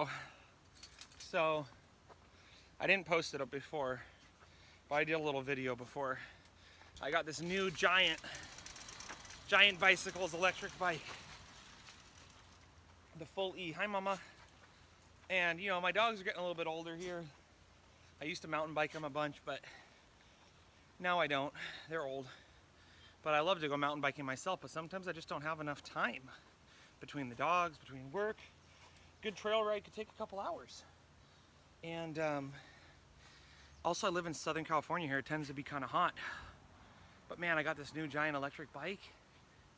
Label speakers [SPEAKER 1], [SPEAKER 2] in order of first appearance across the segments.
[SPEAKER 1] video. So I didn't post it up before, but I did a little video before. I got this new Giant Bicycles electric bike, the full E. Hi mama. And you know, my dogs are getting a little bit older here. I used to mountain bike them a bunch, but now I don't. They're old. But I love to go mountain biking myself, but sometimes I just don't have enough time between the dogs, between work. Good trail ride could take a couple hours. And also I live in Southern California here. It tends to be kind of hot. But man, I got this new Giant electric bike.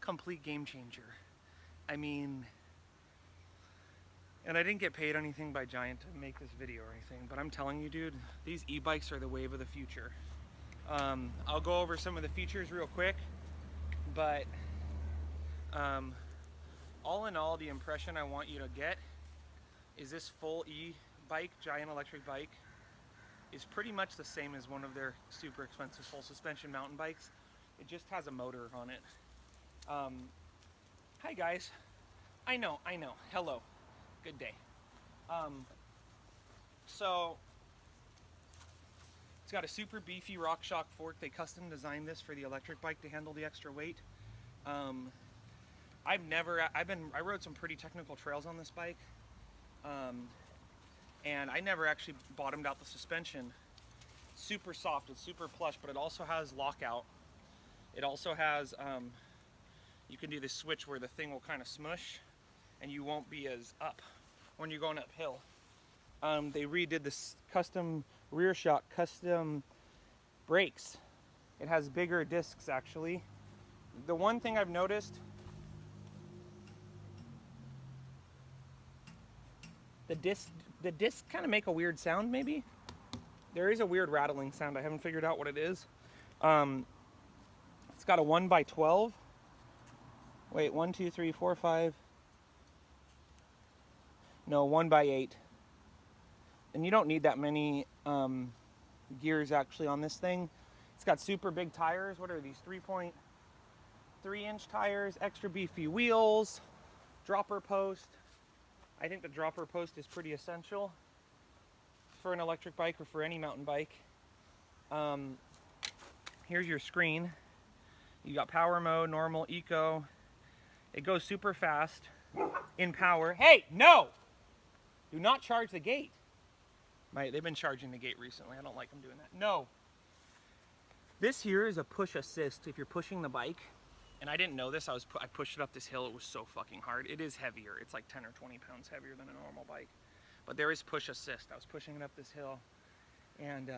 [SPEAKER 1] Complete game changer. I mean, and I didn't get paid anything by Giant to make this video or anything, but I'm telling you, dude, these e-bikes are the wave of the future. I'll go over some of the features real quick, but all in all, the impression I want you to get is this full e-bike, Giant electric bike, is pretty much the same as one of their super expensive full suspension mountain bikes. It just has a motor on it. Hi guys. I know. Hello. Good day. So it's got a super beefy RockShox fork. They custom designed this for the electric bike to handle the extra weight. I rode some pretty technical trails on this bike, and I never actually bottomed out the suspension. Super soft, it's super plush, but it also has lockout. It also has, you can do this switch where the thing will kind of smush and you won't be as up when you're going uphill. They redid this custom rear shock, custom brakes. It has bigger discs actually. The one thing I've noticed, the discs kind of make a weird sound maybe. There is a weird rattling sound. I haven't figured out what it is. It's got a 1x12. Wait, 1, 2, 3, 4, 5. No, 1x8. And you don't need that many gears actually on this thing. It's got super big tires. What are these? 3.3-inch tires, extra beefy wheels, dropper post. I think the dropper post is pretty essential for an electric bike or for any mountain bike. Here's your screen. You got power mode, normal, eco. It goes super fast in power. Hey, no! Do not charge the gate. They've been charging the gate recently. I don't like them doing that. No. This here is a push assist if you're pushing the bike. And I didn't know this. I pushed it up this hill. It was so fucking hard. It is heavier. It's like 10 or 20 pounds heavier than a normal bike. But there is push assist. I was pushing it up this hill and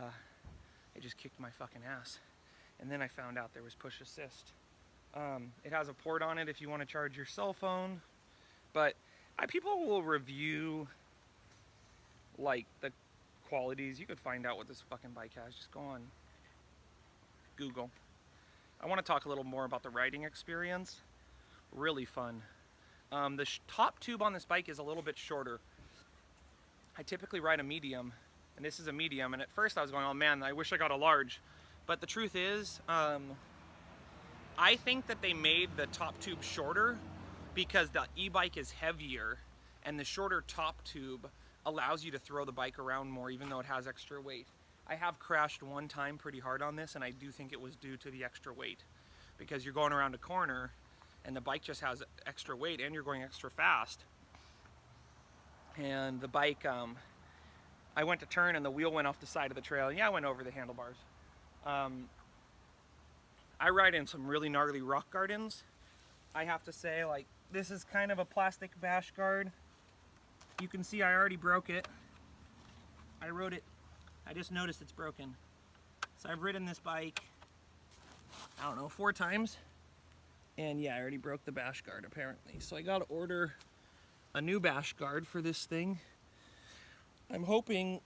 [SPEAKER 1] it just kicked my fucking ass. And then I found out there was push assist. It has a port on it if you want to charge your cell phone. But people will review like the qualities. You could find out what this fucking bike has. Just go on Google. I want to talk a little more about the riding experience. Really fun. The top tube on this bike is a little bit shorter. I typically ride a medium, and this is a medium, and at first I was going, oh man, I wish I got a large. But the truth is, I think that they made the top tube shorter because the e-bike is heavier, and the shorter top tube allows you to throw the bike around more even though it has extra weight. I have crashed one time pretty hard on this, and I do think it was due to the extra weight because you're going around a corner and the bike just has extra weight and you're going extra fast. And the bike, I went to turn and the wheel went off the side of the trail. Yeah, I went over the handlebars. I ride in some really gnarly rock gardens. I have to say, like, this is kind of a plastic bash guard. You can see I already broke it. I rode it. I just noticed it's broken. So I've ridden this bike, I don't know, 4 times. And yeah, I already broke the bash guard apparently. So I gotta order a new bash guard for this thing. I'm hoping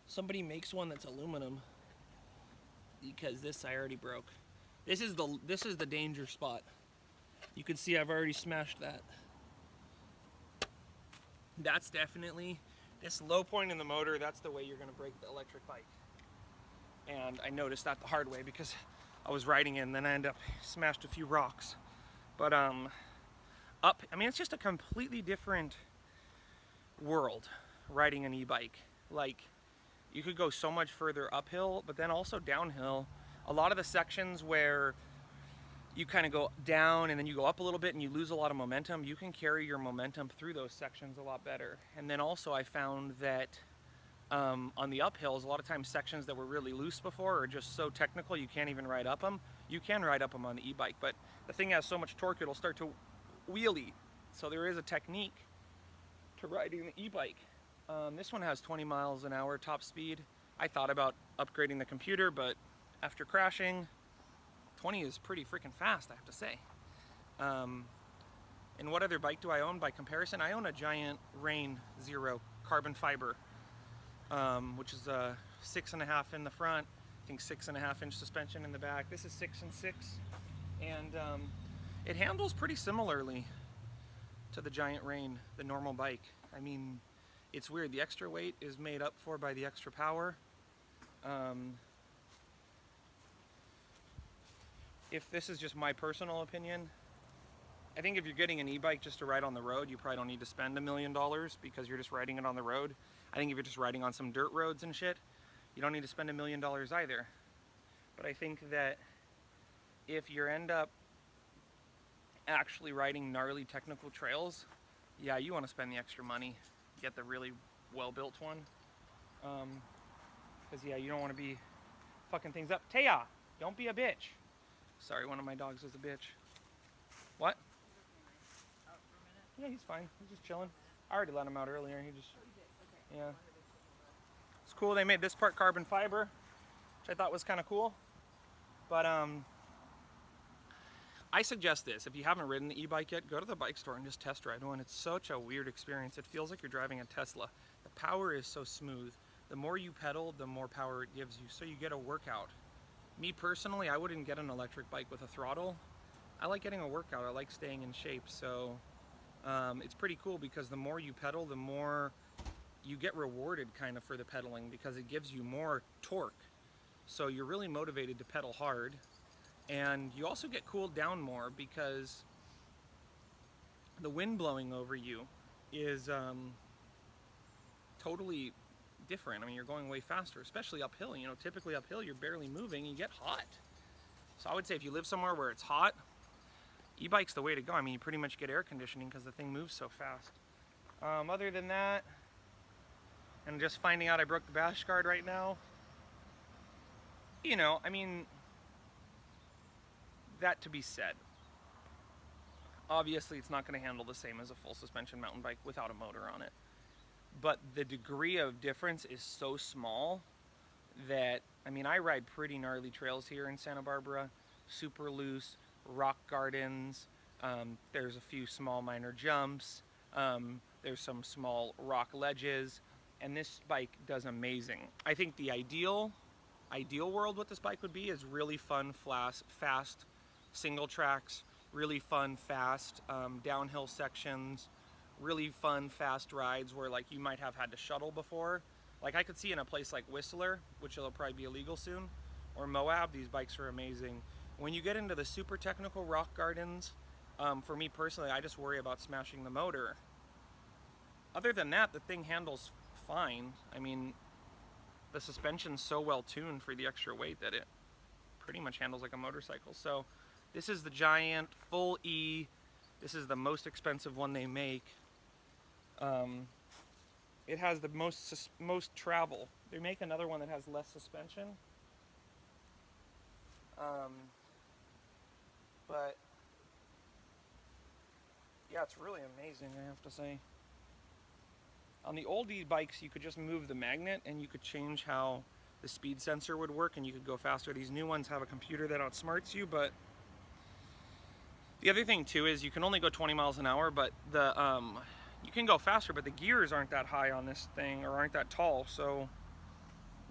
[SPEAKER 1] somebody makes one that's aluminum because this I already broke. This is the danger spot. You can see I've already smashed that. That's definitely this low point in the motor. That's the way you're gonna break the electric bike. And I noticed that the hard way because I was riding it and then I ended up smashed a few rocks. But up, I mean, it's just a completely different world riding an e-bike. Like, you could go so much further uphill, but then also downhill. A lot of the sections where you kind of go down and then you go up a little bit and you lose a lot of momentum, you can carry your momentum through those sections a lot better. And then also I found that on the uphills, a lot of times sections that were really loose before are just so technical you can't even ride up them. You can ride up them on the e-bike, but the thing has so much torque it'll start to wheelie. So there is a technique to riding the e-bike. This one has 20 miles an hour top speed. I thought about upgrading the computer, but after crashing, 20 is pretty freaking fast, I have to say. And what other bike do I own by comparison? I own a Giant Rain Zero carbon fiber, which is 6.5 in the front, I think 6.5-inch suspension in the back. This is 6 and 6, and it handles pretty similarly to the Giant Rain, the normal bike. I mean, it's weird. The extra weight is made up for by the extra power. If this is just my personal opinion, I think if you're getting an e-bike just to ride on the road, you probably don't need to spend $1 million because you're just riding it on the road. I think if you're just riding on some dirt roads and shit, you don't need to spend $1 million either. But I think that if you end up actually riding gnarly technical trails, yeah, you want to spend the extra money, get the really well-built one. Because yeah, you don't want to be fucking things up. Taya, don't be a bitch. Sorry, one of my dogs is a bitch. What? Yeah, he's fine. He's just chilling. I already let him out earlier. He just, yeah. It's cool. They made this part carbon fiber, which I thought was kind of cool. But I suggest this. If you haven't ridden the e-bike yet, go to the bike store and just test ride one. It's such a weird experience. It feels like you're driving a Tesla. The power is so smooth. The more you pedal, the more power it gives you. So you get a workout. Me personally, I wouldn't get an electric bike with a throttle. I like getting a workout. I like staying in shape. So it's pretty cool because the more you pedal, the more you get rewarded kind of for the pedaling because it gives you more torque. So you're really motivated to pedal hard. And you also get cooled down more because the wind blowing over you is totally different. I mean, you're going way faster, especially uphill. You know, typically uphill, you're barely moving, you get hot. So I would say if you live somewhere where it's hot, e-bike's the way to go. I mean, you pretty much get air conditioning because the thing moves so fast. Other than that, and just finding out I broke the bash guard right now, you know, I mean, that to be said. Obviously, it's not going to handle the same as a full suspension mountain bike without a motor on it. But the degree of difference is so small that, I mean, I ride pretty gnarly trails here in Santa Barbara, super loose, rock gardens, there's a few small minor jumps, there's some small rock ledges, and this bike does amazing. I think the ideal world what this bike would be is really fun, fast single tracks, really fun, fast downhill sections, really fun, fast rides where like you might have had to shuttle before. Like I could see in a place like Whistler, which will probably be illegal soon, or Moab, these bikes are amazing. When you get into the super technical rock gardens, for me personally, I just worry about smashing the motor. Other than that, the thing handles fine. I mean, the suspension's so well tuned for the extra weight that it pretty much handles like a motorcycle. So this is the Giant full E. This is the most expensive one they make. It has the most travel. They make another one that has less suspension. But yeah, it's really amazing, I have to say. On the old e-bikes, you could just move the magnet and you could change how the speed sensor would work and you could go faster. These new ones have a computer that outsmarts you, but the other thing too is you can only go 20 miles an hour, but the you can go faster, but the gears aren't that high on this thing or aren't that tall. So,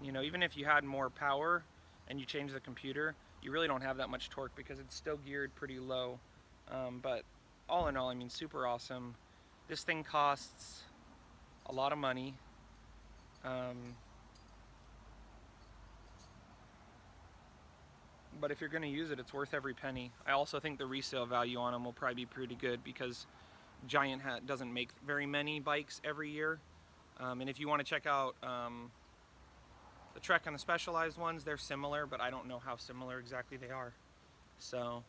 [SPEAKER 1] you know, even if you had more power and you change the computer, you really don't have that much torque because it's still geared pretty low. But all in all, I mean, super awesome. This thing costs a lot of money. But if you're going to use it, it's worth every penny. I also think the resale value on them will probably be pretty good because Giant doesn't make very many bikes every year. And if you want to check out the Trek and the Specialized ones, they're similar, but I don't know how similar exactly they are. So,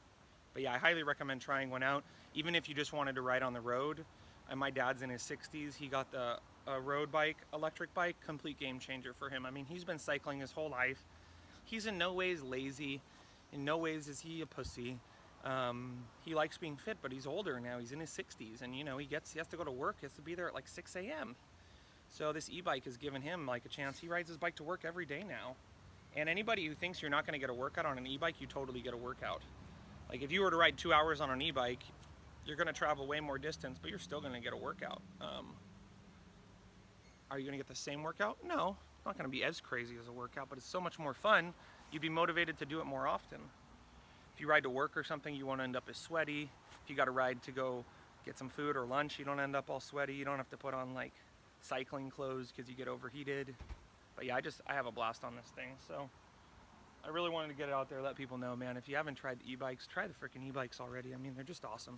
[SPEAKER 1] but yeah, I highly recommend trying one out, even if you just wanted to ride on the road. And my dad's in his 60s. He got the road bike, electric bike, complete game changer for him. I mean, he's been cycling his whole life. He's in no ways lazy. In no ways is he a pussy. He likes being fit, but he's older now. He's in his 60s, and you know, he has to go to work. He has to be there at like 6 a.m. So this e-bike has given him like a chance. He rides his bike to work every day now. And anybody who thinks you're not going to get a workout on an e-bike, you totally get a workout. Like if you were to ride 2 hours on an e-bike, you're going to travel way more distance, but you're still going to get a workout. Are you going to get the same workout? No, it's not going to be as crazy as a workout, but it's so much more fun. You'd be motivated to do it more often. If you ride to work or something, you won't end up as sweaty. If you got to ride to go get some food or lunch, you don't end up all sweaty. You don't have to put on like cycling clothes because you get overheated. But yeah, I have a blast on this thing. So I really wanted to get it out there, let people know, man, if you haven't tried the e-bikes, try the freaking e-bikes already. I mean, they're just awesome.